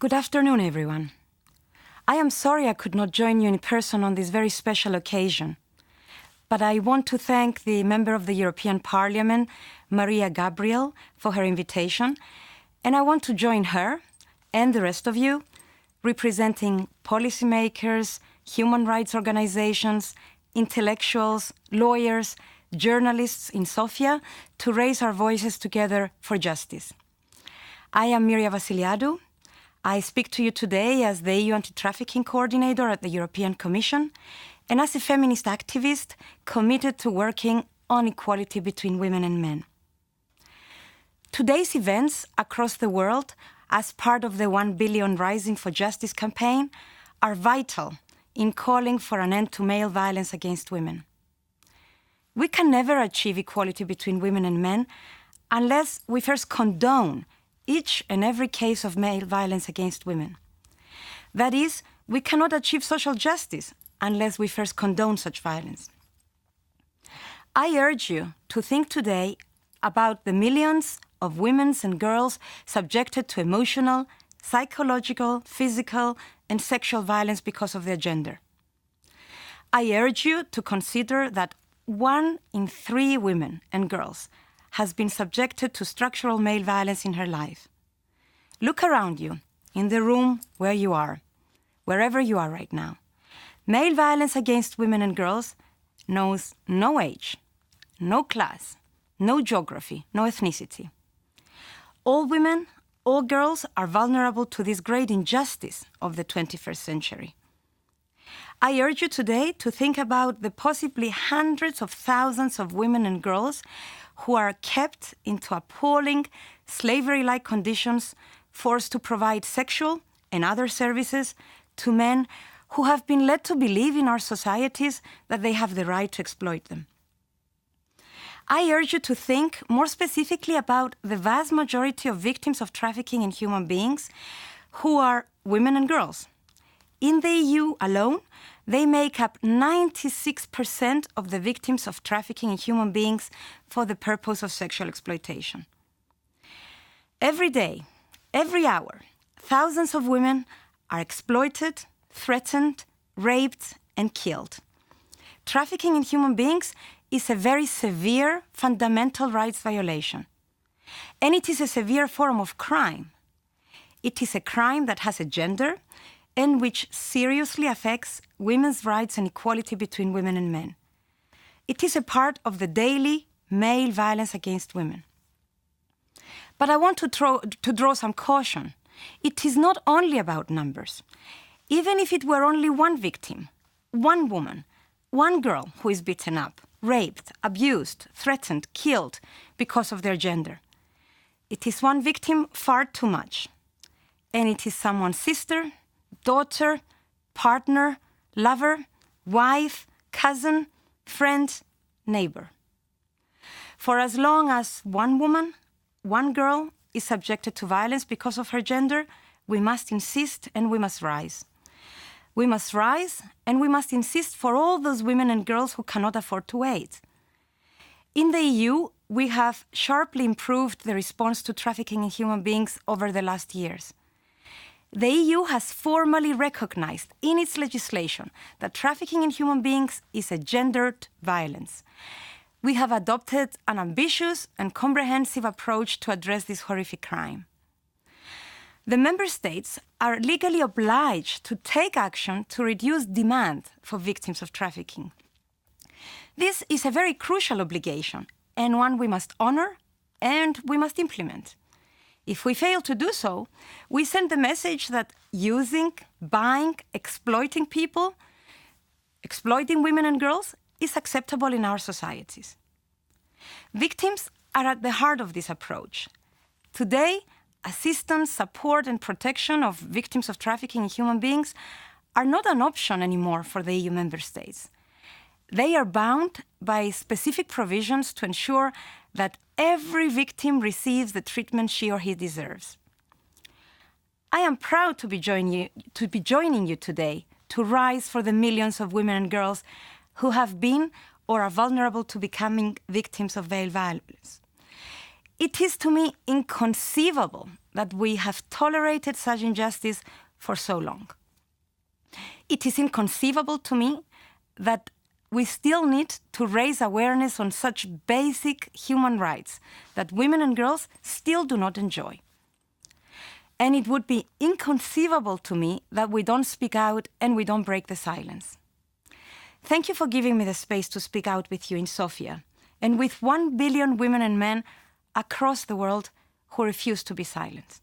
Good afternoon, everyone. I am sorry I could not join you in person on this very special occasion, but I want to thank the Member of the European Parliament, Miriya Gabriel, for her invitation, and I want to join her and the rest of you, representing policymakers, human rights organizations, intellectuals, lawyers, journalists in Sofia, to raise our voices together for justice. I am Miriya Vassiliadou. I speak to you today as the EU Anti-Trafficking Coordinator at the European Commission and as a feminist activist committed to working on equality between women and men. Today's events across the world, as part of the 1 Billion Rising for Justice campaign, are vital in calling for an end to male violence against women. We can never achieve equality between women and men unless we first condone each and every case of male violence against women. That is, we cannot achieve social justice unless we first condone such violence. I urge you to think today about the millions of women and girls subjected to emotional, psychological, physical, and sexual violence because of their gender. I urge you to consider that 1 in 3 women and girls has been subjected to structural male violence in her life. Look around you, in the room where you are, wherever you are right now. Male violence against women and girls knows no age, no class, no geography, no ethnicity. All women, all girls are vulnerable to this great injustice of the 21st century. I urge you today to think about the possibly hundreds of thousands of women and girls who are kept into appalling, slavery-like conditions, forced to provide sexual and other services to men who have been led to believe in our societies that they have the right to exploit them. I urge you to think more specifically about the vast majority of victims of trafficking in human beings who are women and girls. In the EU alone, they make up 96% of the victims of trafficking in human beings for the purpose of sexual exploitation. Every day, every hour, thousands of women are exploited, threatened, raped, and killed. Trafficking in human beings is a very severe fundamental rights violation. And it is a severe form of crime. It is a crime that has a gender and which seriously affects women's rights and equality between women and men. It is a part of the daily male violence against women. But I want to draw some caution. It is not only about numbers. Even if it were only 1 victim, 1 woman, 1 girl who is beaten up, raped, abused, threatened, killed because of their gender, it is 1 victim far too much. And it is someone's sister, daughter, partner, lover, wife, cousin, friend, neighbor. For as long as 1 woman, 1 girl is subjected to violence because of her gender, we must insist and we must rise. We must rise and we must insist for all those women and girls who cannot afford to wait. In the EU, we have sharply improved the response to trafficking in human beings over the last years. The EU has formally recognized in its legislation that trafficking in human beings is a gendered violence. We have adopted an ambitious and comprehensive approach to address this horrific crime. The member states are legally obliged to take action to reduce demand for victims of trafficking. This is a very crucial obligation and one we must honor and we must implement. If we fail to do so, we send the message that using, buying, exploiting people, exploiting women and girls is acceptable in our societies. Victims are at the heart of this approach. Today, assistance, support, and protection of victims of trafficking in human beings are not an option anymore for the EU member states. They are bound by specific provisions to ensure that every victim receives the treatment she or he deserves. I am proud to be joining you today to rise for the millions of women and girls who have been or are vulnerable to becoming victims of male violence. It is to me inconceivable that we have tolerated such injustice for so long. It is inconceivable to me that we still need to raise awareness on such basic human rights that women and girls still do not enjoy. And it would be inconceivable to me that we don't speak out and we don't break the silence. Thank you for giving me the space to speak out with you in Sofia and with 1 billion women and men across the world who refuse to be silenced.